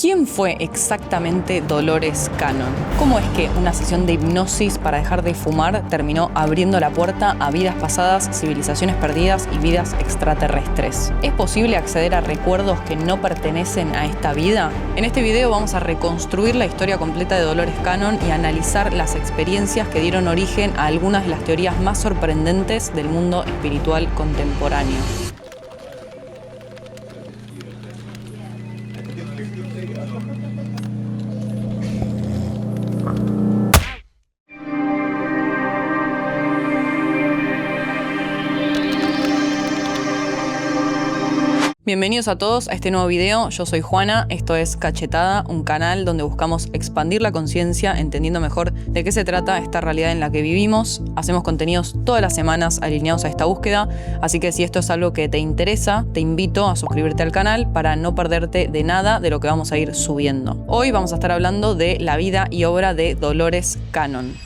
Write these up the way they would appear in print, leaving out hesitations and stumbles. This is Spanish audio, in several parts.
¿Quién fue exactamente Dolores Cannon? ¿Cómo es que una sesión de hipnosis para dejar de fumar terminó abriendo la puerta a vidas pasadas, civilizaciones perdidas y vidas extraterrestres? ¿Es posible acceder a recuerdos que no pertenecen a esta vida? En este video vamos a reconstruir la historia completa de Dolores Cannon y analizar las experiencias que dieron origen a algunas de las teorías más sorprendentes del mundo espiritual contemporáneo. Bienvenidos a todos a este nuevo video. Yo soy Juana, esto es Cachetada, un canal donde buscamos expandir la conciencia, entendiendo mejor de qué se trata esta realidad en la que vivimos. Hacemos contenidos todas las semanas alineados a esta búsqueda, así que si esto es algo que te interesa, te invito a suscribirte al canal para no perderte de nada de lo que vamos a ir subiendo. Hoy vamos a estar hablando de la vida y obra de Dolores Cannon.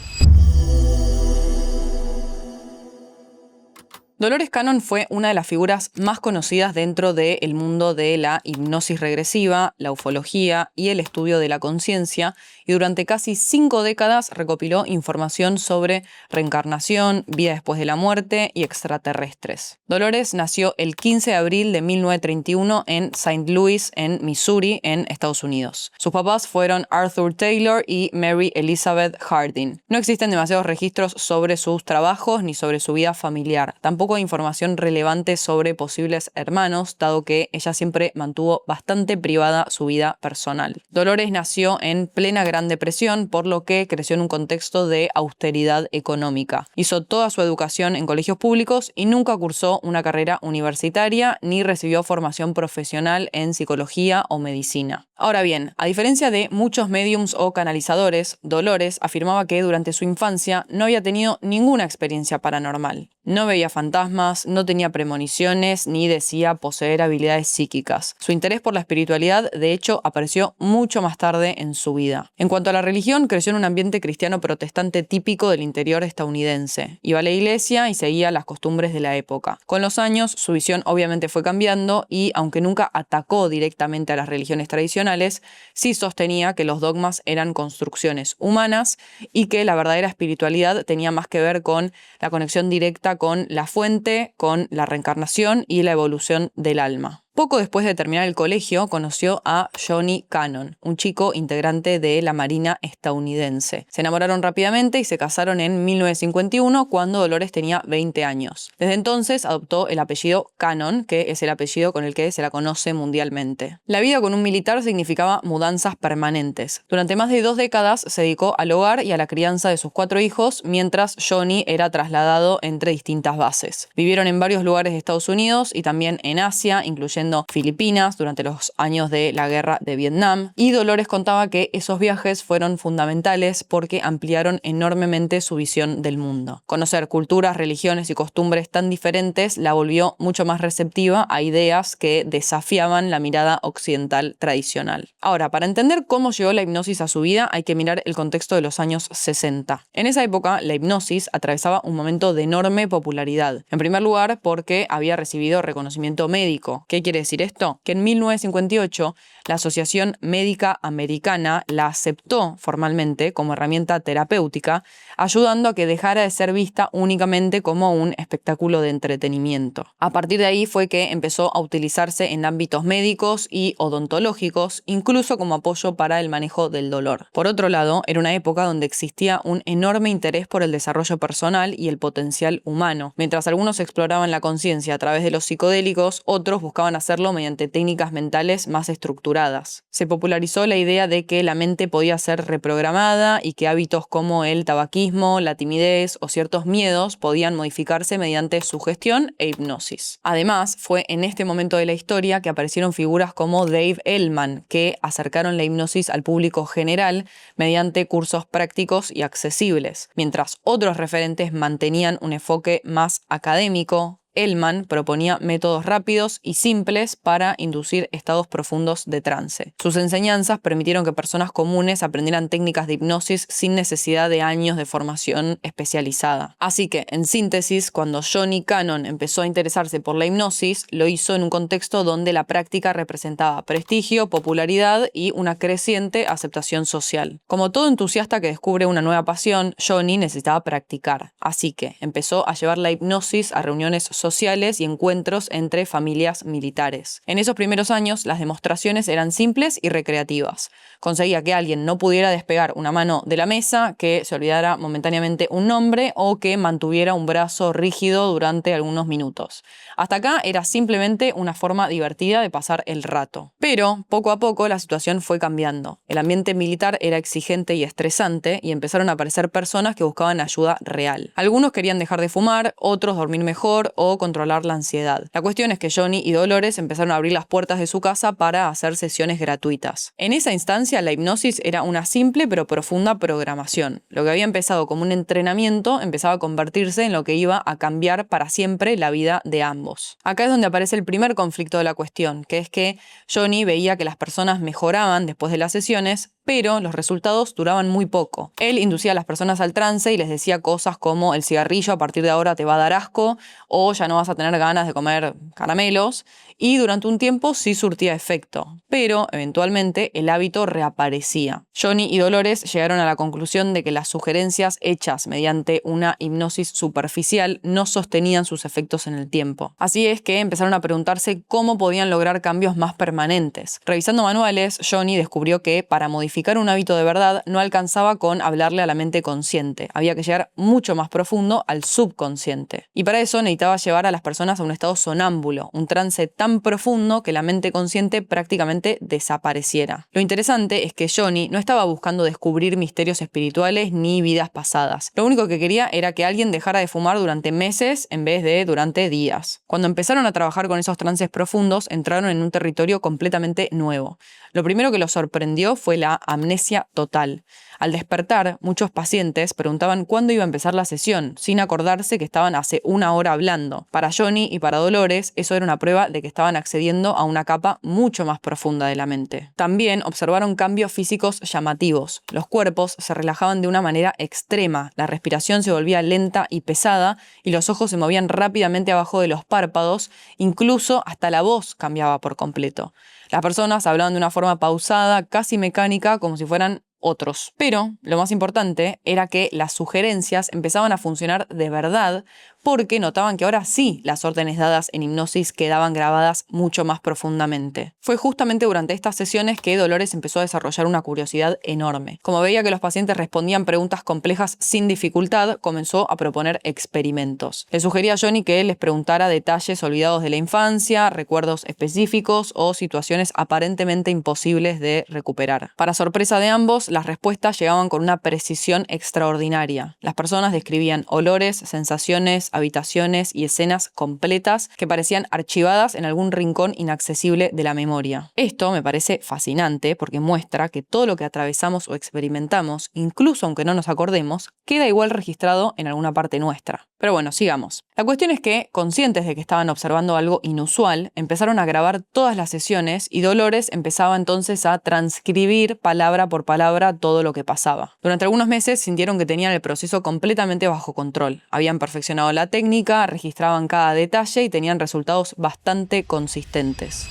Dolores Cannon fue una de las figuras más conocidas dentro del mundo de la hipnosis regresiva, la ufología y el estudio de la conciencia, y durante casi 5 décadas recopiló información sobre reencarnación, vida después de la muerte y extraterrestres. Dolores nació el 15 de abril de 1931 en St. Louis, en Missouri, en Estados Unidos. Sus papás fueron Arthur Taylor y Mary Elizabeth Harding. No existen demasiados registros sobre sus trabajos ni sobre su vida familiar. Tampoco hay información relevante sobre posibles hermanos, dado que ella siempre mantuvo bastante privada su vida personal. Dolores nació en plena Gran Depresión, por lo que creció en un contexto de austeridad económica. Hizo toda su educación en colegios públicos y nunca cursó una carrera universitaria ni recibió formación profesional en psicología o medicina. Ahora bien, a diferencia de muchos médiums o canalizadores, Dolores afirmaba que durante su infancia no había tenido ninguna experiencia paranormal. No veía fantasmas, no tenía premoniciones, ni decía poseer habilidades psíquicas. Su interés por la espiritualidad, de hecho, apareció mucho más tarde en su vida. En cuanto a la religión, creció en un ambiente cristiano protestante típico del interior estadounidense. Iba a la iglesia y seguía las costumbres de la época. Con los años, su visión obviamente fue cambiando y, aunque nunca atacó directamente a las religiones tradicionales, sí sostenía que los dogmas eran construcciones humanas y que la verdadera espiritualidad tenía más que ver con la conexión directa con la fuente, con la reencarnación y la evolución del alma. Poco después de terminar el colegio, conoció a Johnny Cannon, un chico integrante de la Marina estadounidense. Se enamoraron rápidamente y se casaron en 1951, cuando Dolores tenía 20 años. Desde entonces adoptó el apellido Cannon, que es el apellido con el que se la conoce mundialmente. La vida con un militar significaba mudanzas permanentes. Durante más de 2 décadas se dedicó al hogar y a la crianza de sus 4 hijos, mientras Johnny era trasladado entre distintas bases. Vivieron en varios lugares de Estados Unidos y también en Asia, incluyendo Filipinas durante los años de la guerra de Vietnam, y Dolores contaba que esos viajes fueron fundamentales porque ampliaron enormemente su visión del mundo. Conocer culturas, religiones y costumbres tan diferentes la volvió mucho más receptiva a ideas que desafiaban la mirada occidental tradicional. Ahora, para entender cómo llegó la hipnosis a su vida, hay que mirar el contexto de los años 60. En esa época, la hipnosis atravesaba un momento de enorme popularidad. En primer lugar, porque había recibido reconocimiento médico. ¿Qué quiere decir esto? Que en 1958 la Asociación Médica Americana la aceptó formalmente como herramienta terapéutica, ayudando a que dejara de ser vista únicamente como un espectáculo de entretenimiento. A partir de ahí fue que empezó a utilizarse en ámbitos médicos y odontológicos, incluso como apoyo para el manejo del dolor. Por otro lado, era una época donde existía un enorme interés por el desarrollo personal y el potencial humano. Mientras algunos exploraban la conciencia a través de los psicodélicos, otros buscaban hacerlo mediante técnicas mentales más estructuradas. Se popularizó la idea de que la mente podía ser reprogramada y que hábitos como el tabaquismo, la timidez o ciertos miedos podían modificarse mediante sugestión e hipnosis. Además, fue en este momento de la historia que aparecieron figuras como Dave Elman, que acercaron la hipnosis al público general mediante cursos prácticos y accesibles, mientras otros referentes mantenían un enfoque más académico, Hellman proponía métodos rápidos y simples para inducir estados profundos de trance. Sus enseñanzas permitieron que personas comunes aprendieran técnicas de hipnosis sin necesidad de años de formación especializada. Así que, en síntesis, cuando Johnny Cannon empezó a interesarse por la hipnosis, lo hizo en un contexto donde la práctica representaba prestigio, popularidad y una creciente aceptación social. Como todo entusiasta que descubre una nueva pasión, Johnny necesitaba practicar. Así que empezó a llevar la hipnosis a reuniones sociales y encuentros entre familias militares. En esos primeros años, las demostraciones eran simples y recreativas. Conseguía que alguien no pudiera despegar una mano de la mesa, que se olvidara momentáneamente un nombre o que mantuviera un brazo rígido durante algunos minutos. Hasta acá era simplemente una forma divertida de pasar el rato. Pero, poco a poco, la situación fue cambiando. El ambiente militar era exigente y estresante y empezaron a aparecer personas que buscaban ayuda real. Algunos querían dejar de fumar, otros dormir mejor o controlar la ansiedad. La cuestión es que Johnny y Dolores empezaron a abrir las puertas de su casa para hacer sesiones gratuitas. En esa instancia, la hipnosis era una simple pero profunda programación. Lo que había empezado como un entrenamiento empezaba a convertirse en lo que iba a cambiar para siempre la vida de ambos. Acá es donde aparece el primer conflicto de la cuestión, que es que Johnny veía que las personas mejoraban después de las sesiones, pero los resultados duraban muy poco. Él inducía a las personas al trance y les decía cosas como el cigarrillo a partir de ahora te va a dar asco o ya no vas a tener ganas de comer caramelos, y durante un tiempo sí surtía efecto, pero eventualmente el hábito reaparecía. Johnny y Dolores llegaron a la conclusión de que las sugerencias hechas mediante una hipnosis superficial no sostenían sus efectos en el tiempo. Así es que empezaron a preguntarse cómo podían lograr cambios más permanentes. Revisando manuales, Johnny descubrió que para modificar un hábito de verdad no alcanzaba con hablarle a la mente consciente. Había que llegar mucho más profundo al subconsciente. Y para eso necesitaba llevar a las personas a un estado sonámbulo, un trance tan profundo que la mente consciente prácticamente desapareciera. Lo interesante es que Johnny no estaba buscando descubrir misterios espirituales ni vidas pasadas. Lo único que quería era que alguien dejara de fumar durante meses en vez de durante días. Cuando empezaron a trabajar con esos trances profundos, entraron en un territorio completamente nuevo. Lo primero que los sorprendió fue la amnesia total. Al despertar, muchos pacientes preguntaban cuándo iba a empezar la sesión, sin acordarse que estaban hace una hora hablando. Para Johnny y para Dolores, eso era una prueba de que estaban accediendo a una capa mucho más profunda de la mente. También observaron cambios físicos llamativos. Los cuerpos se relajaban de una manera extrema, la respiración se volvía lenta y pesada, y los ojos se movían rápidamente abajo de los párpados, incluso hasta la voz cambiaba por completo. Las personas hablaban de una forma pausada, casi mecánica, como si fueran otros. Pero lo más importante era que las sugerencias empezaban a funcionar de verdad porque notaban que ahora sí las órdenes dadas en hipnosis quedaban grabadas mucho más profundamente. Fue justamente durante estas sesiones que Dolores empezó a desarrollar una curiosidad enorme. Como veía que los pacientes respondían preguntas complejas sin dificultad, comenzó a proponer experimentos. Le sugería a Johnny que les preguntara detalles olvidados de la infancia, recuerdos específicos o situaciones aparentemente imposibles de recuperar. Para sorpresa de ambos, las respuestas llegaban con una precisión extraordinaria. Las personas describían olores, sensaciones, habitaciones y escenas completas que parecían archivadas en algún rincón inaccesible de la memoria. Esto me parece fascinante porque muestra que todo lo que atravesamos o experimentamos, incluso aunque no nos acordemos, queda igual registrado en alguna parte nuestra. Pero bueno, sigamos. La cuestión es que, conscientes de que estaban observando algo inusual, empezaron a grabar todas las sesiones y Dolores empezaba entonces a transcribir palabra por palabra todo lo que pasaba. Durante algunos meses sintieron que tenían el proceso completamente bajo control. Habían perfeccionado la técnica, registraban cada detalle y tenían resultados bastante consistentes.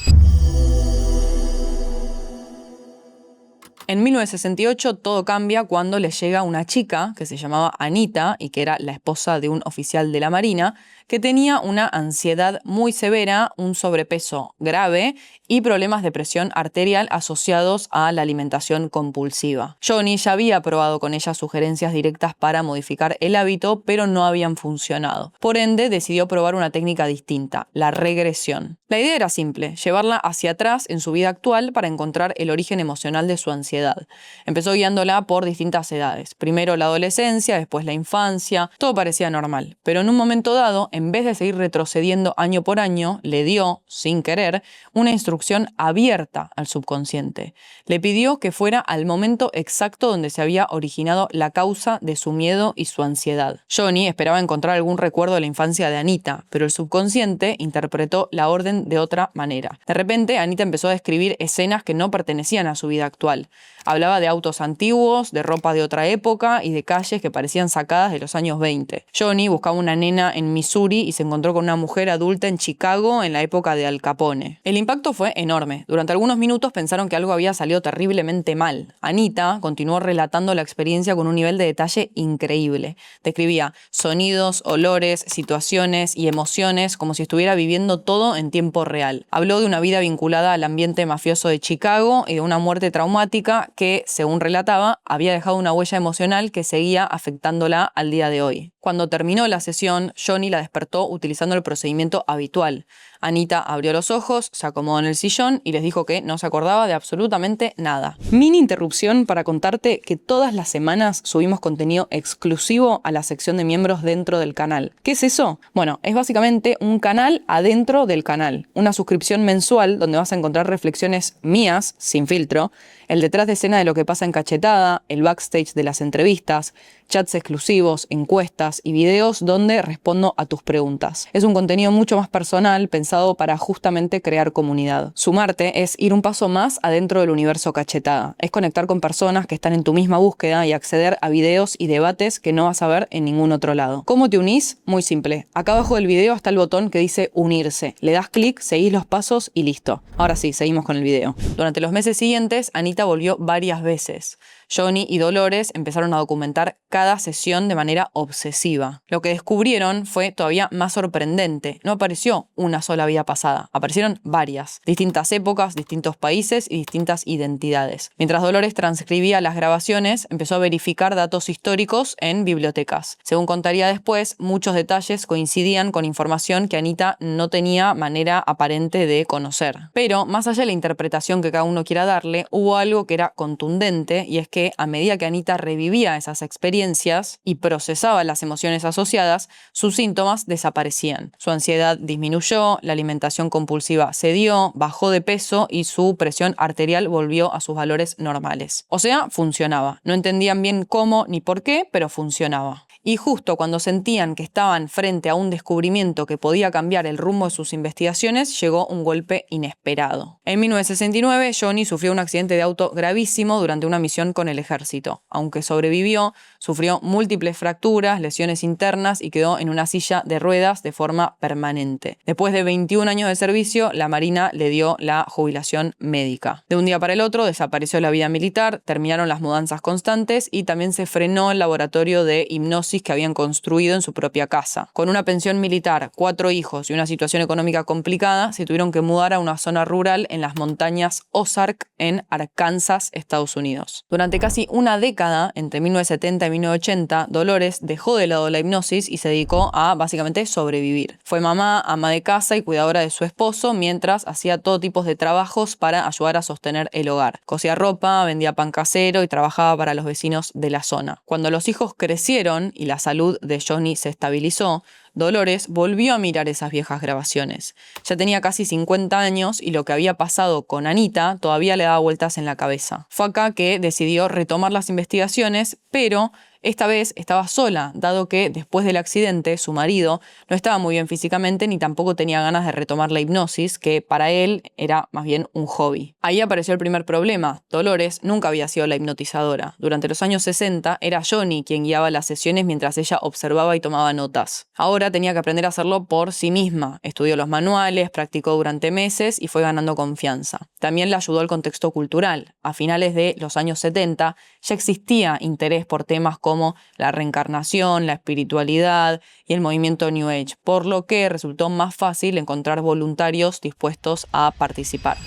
En 1968 todo cambia cuando les llega una chica que se llamaba Anita y que era la esposa de un oficial de la Marina, que tenía una ansiedad muy severa, un sobrepeso grave y problemas de presión arterial asociados a la alimentación compulsiva. Johnny ya había probado con ella sugerencias directas para modificar el hábito, pero no habían funcionado. Por ende, decidió probar una técnica distinta, la regresión. La idea era simple, llevarla hacia atrás en su vida actual para encontrar el origen emocional de su ansiedad. ansiedad. Empezó guiándola por distintas edades. Primero la adolescencia, después la infancia. Todo parecía normal. Pero en un momento dado, en vez de seguir retrocediendo año por año, le dio, sin querer, una instrucción abierta al subconsciente. Le pidió que fuera al momento exacto donde se había originado la causa de su miedo y su ansiedad. Johnny esperaba encontrar algún recuerdo de la infancia de Anita, pero el subconsciente interpretó la orden de otra manera. De repente, Anita empezó a describir escenas que no pertenecían a su vida actual. Hablaba de autos antiguos, de ropa de otra época y de calles que parecían sacadas de los años 20. Johnny buscaba una nena en Missouri y se encontró con una mujer adulta en Chicago en la época de Al Capone. El impacto fue enorme. Durante algunos minutos pensaron que algo había salido terriblemente mal. Anita continuó relatando la experiencia con un nivel de detalle increíble. Describía sonidos, olores, situaciones y emociones como si estuviera viviendo todo en tiempo real. Habló de una vida vinculada al ambiente mafioso de Chicago y de una muerte traumática que, según relataba, había dejado una huella emocional que seguía afectándola al día de hoy. Cuando terminó la sesión, Johnny la despertó utilizando el procedimiento habitual. Anita abrió los ojos, se acomodó en el sillón y les dijo que no se acordaba de absolutamente nada. Mini interrupción para contarte que todas las semanas subimos contenido exclusivo a la sección de miembros dentro del canal. ¿Qué es eso? Bueno, es básicamente un canal adentro del canal. Una suscripción mensual donde vas a encontrar reflexiones mías, sin filtro, el detrás de escena de lo que pasa en Cachetada, el backstage de las entrevistas, chats exclusivos, encuestas y videos donde respondo a tus preguntas. Es un contenido mucho más personal, pensado para justamente crear comunidad. Sumarte es ir un paso más adentro del universo Cachetada. Es conectar con personas que están en tu misma búsqueda y acceder a videos y debates que no vas a ver en ningún otro lado. ¿Cómo te unís? Muy simple. Acá abajo del video está el botón que dice unirse. Le das clic, seguís los pasos y listo. Ahora sí, seguimos con el video. Durante los meses siguientes, Anita volvió varias veces. Johnny y Dolores empezaron a documentar cada sesión de manera obsesiva. Lo que descubrieron fue todavía más sorprendente. No apareció una sola vida pasada, aparecieron varias. Distintas épocas, distintos países y distintas identidades. Mientras Dolores transcribía las grabaciones, empezó a verificar datos históricos en bibliotecas. Según contaría después, muchos detalles coincidían con información que Anita no tenía manera aparente de conocer. Pero, más allá de la interpretación que cada uno quiera darle, hubo algo que era contundente, y es que a medida que Anita revivía esas experiencias y procesaba las emociones asociadas, sus síntomas desaparecían. Su ansiedad disminuyó, la alimentación compulsiva cedió, bajó de peso y su presión arterial volvió a sus valores normales. O sea, funcionaba. No entendían bien cómo ni por qué, pero funcionaba. Y justo cuando sentían que estaban frente a un descubrimiento que podía cambiar el rumbo de sus investigaciones, llegó un golpe inesperado. En 1969, Johnny sufrió un accidente de auto gravísimo durante una misión con el ejército. Aunque sobrevivió, sufrió múltiples fracturas, lesiones internas y quedó en una silla de ruedas de forma permanente. Después de 21 años de servicio, la Marina le dio la jubilación médica. De un día para el otro desapareció la vida militar, terminaron las mudanzas constantes y también se frenó el laboratorio de hipnosis que habían construido en su propia casa. Con una pensión militar, 4 hijos y una situación económica complicada, se tuvieron que mudar a una zona rural en las montañas Ozark en Arkansas, Estados Unidos. Durante casi una década, entre 1970 y 1980, Dolores dejó de lado la hipnosis y se dedicó a básicamente sobrevivir. Fue mamá, ama de casa y cuidadora de su esposo, mientras hacía todo tipo de trabajos para ayudar a sostener el hogar. Cosía ropa, vendía pan casero y trabajaba para los vecinos de la zona. Cuando los hijos crecieron y la salud de Johnny se estabilizó, Dolores volvió a mirar esas viejas grabaciones. Ya tenía casi 50 años y lo que había pasado con Anita todavía le daba vueltas en la cabeza. Fue acá que decidió retomar las investigaciones, pero esta vez estaba sola, dado que después del accidente su marido no estaba muy bien físicamente ni tampoco tenía ganas de retomar la hipnosis, que para él era más bien un hobby. Ahí apareció el primer problema. Dolores nunca había sido la hipnotizadora. Durante los años 60 era Johnny quien guiaba las sesiones mientras ella observaba y tomaba notas. Ahora tenía que aprender a hacerlo por sí misma. Estudió los manuales, practicó durante meses y fue ganando confianza. También le ayudó el contexto cultural. A finales de los años 70 ya existía interés por temas como la reencarnación, la espiritualidad y el movimiento New Age, por lo que resultó más fácil encontrar voluntarios dispuestos a participar.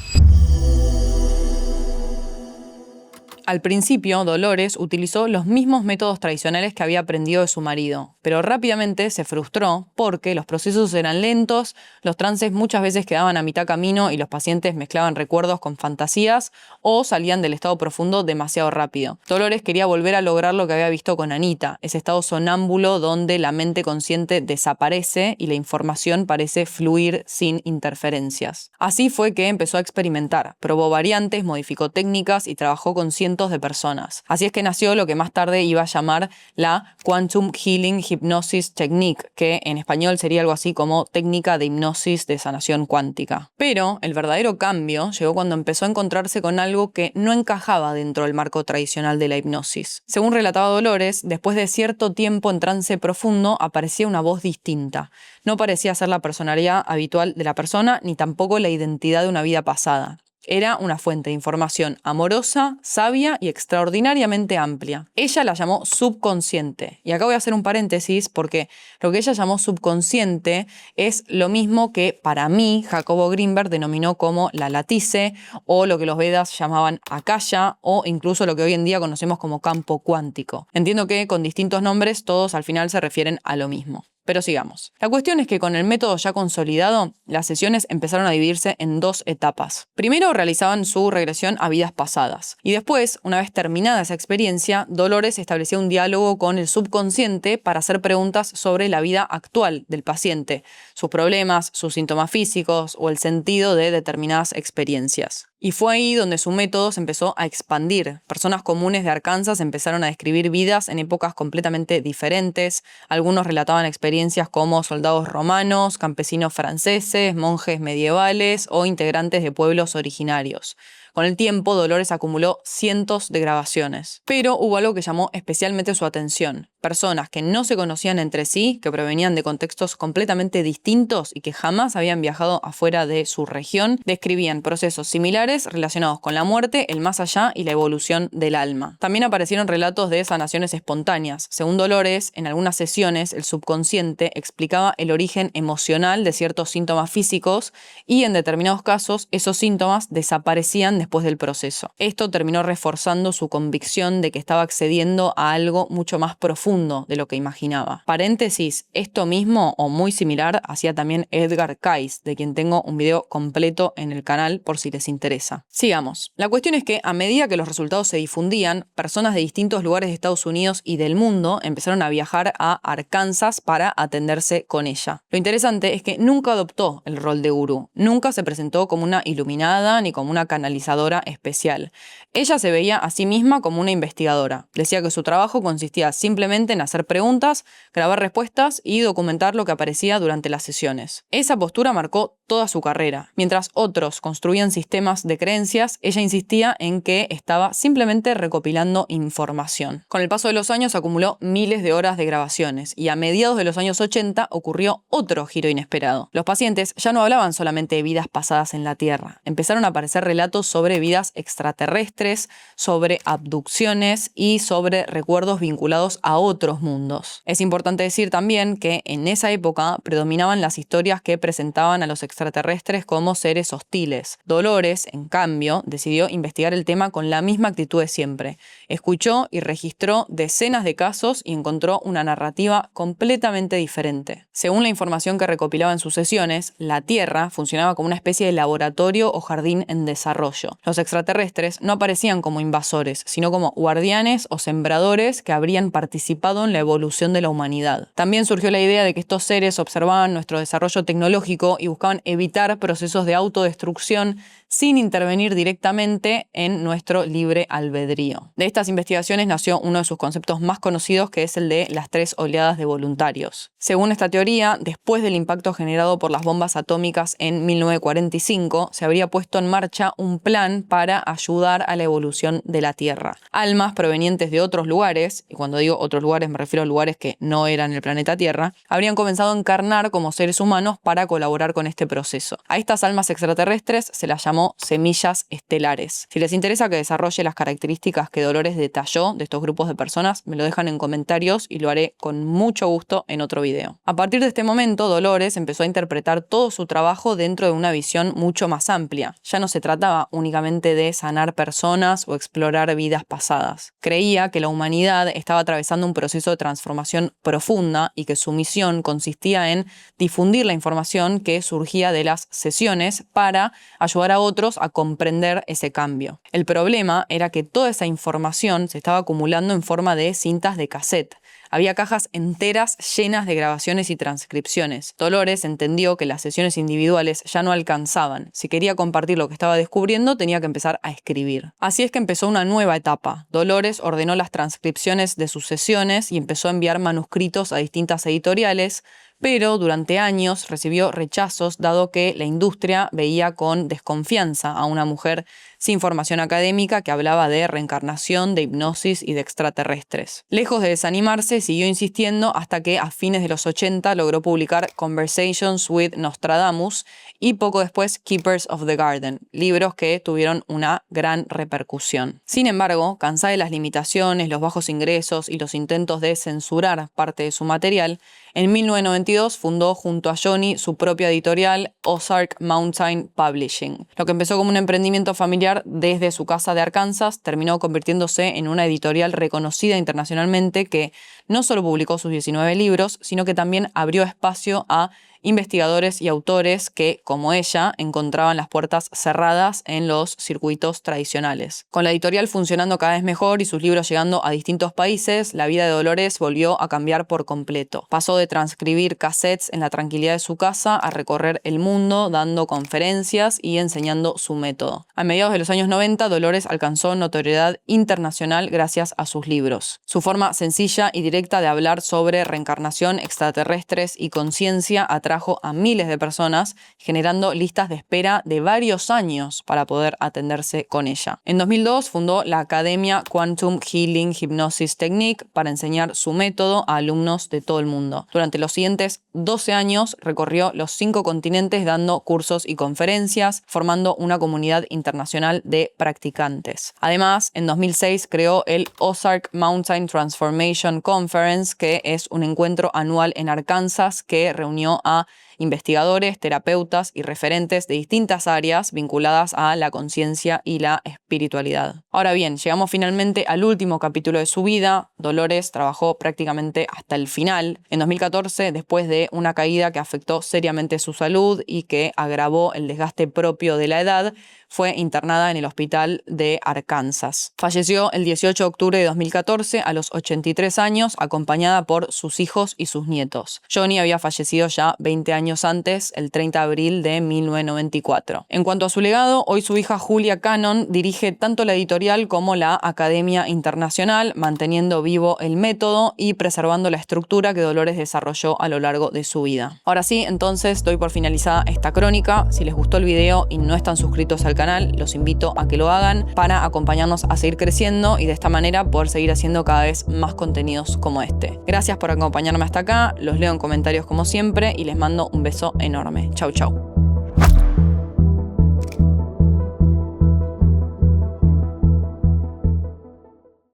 Al principio, Dolores utilizó los mismos métodos tradicionales que había aprendido de su marido, pero rápidamente se frustró porque los procesos eran lentos, los trances muchas veces quedaban a mitad camino y los pacientes mezclaban recuerdos con fantasías o salían del estado profundo demasiado rápido. Dolores quería volver a lograr lo que había visto con Anita, ese estado sonámbulo donde la mente consciente desaparece y la información parece fluir sin interferencias. Así fue que empezó a experimentar, probó variantes, modificó técnicas y trabajó con cientos de personas. Así es que nació lo que más tarde iba a llamar la Quantum Healing Hypnosis Technique, que en español sería algo así como técnica de hipnosis de sanación cuántica. Pero el verdadero cambio llegó cuando empezó a encontrarse con algo que no encajaba dentro del marco tradicional de la hipnosis. Según relataba Dolores, después de cierto tiempo en trance profundo aparecía una voz distinta. No parecía ser la personalidad habitual de la persona ni tampoco la identidad de una vida pasada. Era una fuente de información amorosa, sabia y extraordinariamente amplia. Ella la llamó subconsciente. Y acá voy a hacer un paréntesis porque lo que ella llamó subconsciente es lo mismo que para mí Jacobo Grinberg denominó como la latice o lo que los Vedas llamaban akasha o incluso lo que hoy en día conocemos como campo cuántico. Entiendo que con distintos nombres todos al final se refieren a lo mismo. Pero sigamos. La cuestión es que con el método ya consolidado, las sesiones empezaron a dividirse en dos etapas. Primero realizaban su regresión a vidas pasadas. Y después, una vez terminada esa experiencia, Dolores establecía un diálogo con el subconsciente para hacer preguntas sobre la vida actual del paciente, sus problemas, sus síntomas físicos o el sentido de determinadas experiencias. Y fue ahí donde su método se empezó a expandir. Personas comunes de Arkansas empezaron a describir vidas en épocas completamente diferentes. Algunos relataban experiencias como soldados romanos, campesinos franceses, monjes medievales o integrantes de pueblos originarios. Con el tiempo, Dolores acumuló cientos de grabaciones. Pero hubo algo que llamó especialmente su atención. Personas que no se conocían entre sí, que provenían de contextos completamente distintos y que jamás habían viajado afuera de su región, describían procesos similares relacionados con la muerte, el más allá y la evolución del alma. También aparecieron relatos de sanaciones espontáneas. Según Dolores, en algunas sesiones, el subconsciente explicaba el origen emocional de ciertos síntomas físicos y en determinados casos esos síntomas desaparecían después del proceso. Esto terminó reforzando su convicción de que estaba accediendo a algo mucho más profundo de lo que imaginaba. Paréntesis, esto mismo o muy similar hacía también Edgar Cayce, de quien tengo un video completo en el canal por si les interesa. Sigamos. La cuestión es que a medida que los resultados se difundían, personas de distintos lugares de Estados Unidos y del mundo empezaron a viajar a Arkansas para atenderse con ella. Lo interesante es que nunca adoptó el rol de gurú, nunca se presentó como una iluminada ni como una canalizadora especial. Ella se veía a sí misma como una investigadora. Decía que su trabajo consistía simplemente en hacer preguntas, grabar respuestas y documentar lo que aparecía durante las sesiones. Esa postura marcó toda su carrera. Mientras otros construían sistemas de creencias, ella insistía en que estaba simplemente recopilando información. Con el paso de los años acumuló miles de horas de grabaciones y a mediados de los años 80 ocurrió otro giro inesperado. Los pacientes ya no hablaban solamente de vidas pasadas en la Tierra. Empezaron a aparecer relatos sobre vidas extraterrestres, sobre abducciones y sobre recuerdos vinculados a otros mundos. Es importante decir también que en esa época predominaban las historias que presentaban a los extraterrestres como seres hostiles. Dolores, en cambio, decidió investigar el tema con la misma actitud de siempre. Escuchó y registró decenas de casos y encontró una narrativa completamente diferente. Según la información que recopilaba en sus sesiones, la Tierra funcionaba como una especie de laboratorio o jardín en desarrollo. Los extraterrestres no aparecían como invasores, sino como guardianes o sembradores que habrían participado en la evolución de la humanidad. También surgió la idea de que estos seres observaban nuestro desarrollo tecnológico y buscaban evitar procesos de autodestrucción sin intervenir directamente en nuestro libre albedrío. De estas investigaciones nació uno de sus conceptos más conocidos, que es el de las 3 oleadas de voluntarios. Según esta teoría, después del impacto generado por las bombas atómicas en 1945, se habría puesto en marcha un plan para ayudar a la evolución de la Tierra. Almas provenientes de otros lugares, y cuando digo otros lugares me refiero a lugares que no eran el planeta Tierra, habrían comenzado a encarnar como seres humanos para colaborar con este proceso. A estas almas extraterrestres se las llamó semillas estelares. Si les interesa que desarrolle las características que Dolores detalló de estos grupos de personas, me lo dejan en comentarios y lo haré con mucho gusto en otro video. A partir de este momento, Dolores empezó a interpretar todo su trabajo dentro de una visión mucho más amplia. Ya no se trataba únicamente de sanar personas o explorar vidas pasadas. Creía que la humanidad estaba atravesando un proceso de transformación profunda y que su misión consistía en difundir la información que surgía de las sesiones para ayudar a otros a comprender ese cambio. El problema era que toda esa información se estaba acumulando en forma de cintas de cassette. Había cajas enteras llenas de grabaciones y transcripciones. Dolores entendió que las sesiones individuales ya no alcanzaban. Si quería compartir lo que estaba descubriendo, tenía que empezar a escribir. Así es que empezó una nueva etapa. Dolores ordenó las transcripciones de sus sesiones y empezó a enviar manuscritos a distintas editoriales, pero durante años recibió rechazos dado que la industria veía con desconfianza a una mujer sin formación académica que hablaba de reencarnación, de hipnosis y de extraterrestres. Lejos de desanimarse, siguió insistiendo hasta que a fines de los 80 logró publicar Conversations with Nostradamus y poco después Keepers of the Garden, libros que tuvieron una gran repercusión. Sin embargo, cansada de las limitaciones, los bajos ingresos y los intentos de censurar parte de su material, en 1992 fundó junto a Johnny su propia editorial, Ozark Mountain Publishing. Lo que empezó como un emprendimiento familiar desde su casa de Arkansas terminó convirtiéndose en una editorial reconocida internacionalmente que no solo publicó sus 19 libros, sino que también abrió espacio a investigadores y autores que, como ella, encontraban las puertas cerradas en los circuitos tradicionales. Con la editorial funcionando cada vez mejor y sus libros llegando a distintos países, la vida de Dolores volvió a cambiar por completo. Pasó de transcribir cassettes en la tranquilidad de su casa a recorrer el mundo dando conferencias y enseñando su método. A mediados de los años 90, Dolores alcanzó notoriedad internacional gracias a sus libros. Su forma sencilla y directa de hablar sobre reencarnación, extraterrestres y conciencia atrajo a miles de personas, generando listas de espera de varios años para poder atenderse con ella. En 2002 fundó la Academia Quantum Healing Hypnosis Technique para enseñar su método a alumnos de todo el mundo. Durante los siguientes 12 años recorrió los 5 continentes dando cursos y conferencias, formando una comunidad internacional de practicantes. Además, en 2006 creó el Ozark Mountain Transformation Conference, que es un encuentro anual en Arkansas que reunió a investigadores, terapeutas y referentes de distintas áreas vinculadas a la conciencia y la espiritualidad. Ahora bien, llegamos finalmente al último capítulo de su vida. Dolores trabajó prácticamente hasta el final. En 2014, después de una caída que afectó seriamente su salud y que agravó el desgaste propio de la edad, fue internada en el hospital de Arkansas. Falleció el 18 de octubre de 2014 a los 83 años, acompañada por sus hijos y sus nietos. Johnny había fallecido ya 20 años antes, el 30 de abril de 1994. En cuanto a su legado, hoy su hija Julia Cannon dirige tanto la editorial como la Academia Internacional, manteniendo vivo el método y preservando la estructura que Dolores desarrolló a lo largo de su vida. Ahora sí, entonces doy por finalizada esta crónica. Si les gustó el video y no están suscritos al canal, los invito a que lo hagan para acompañarnos a seguir creciendo y de esta manera poder seguir haciendo cada vez más contenidos como este. Gracias por acompañarme hasta acá, los leo en comentarios como siempre y les mando un beso enorme. Chau, chau.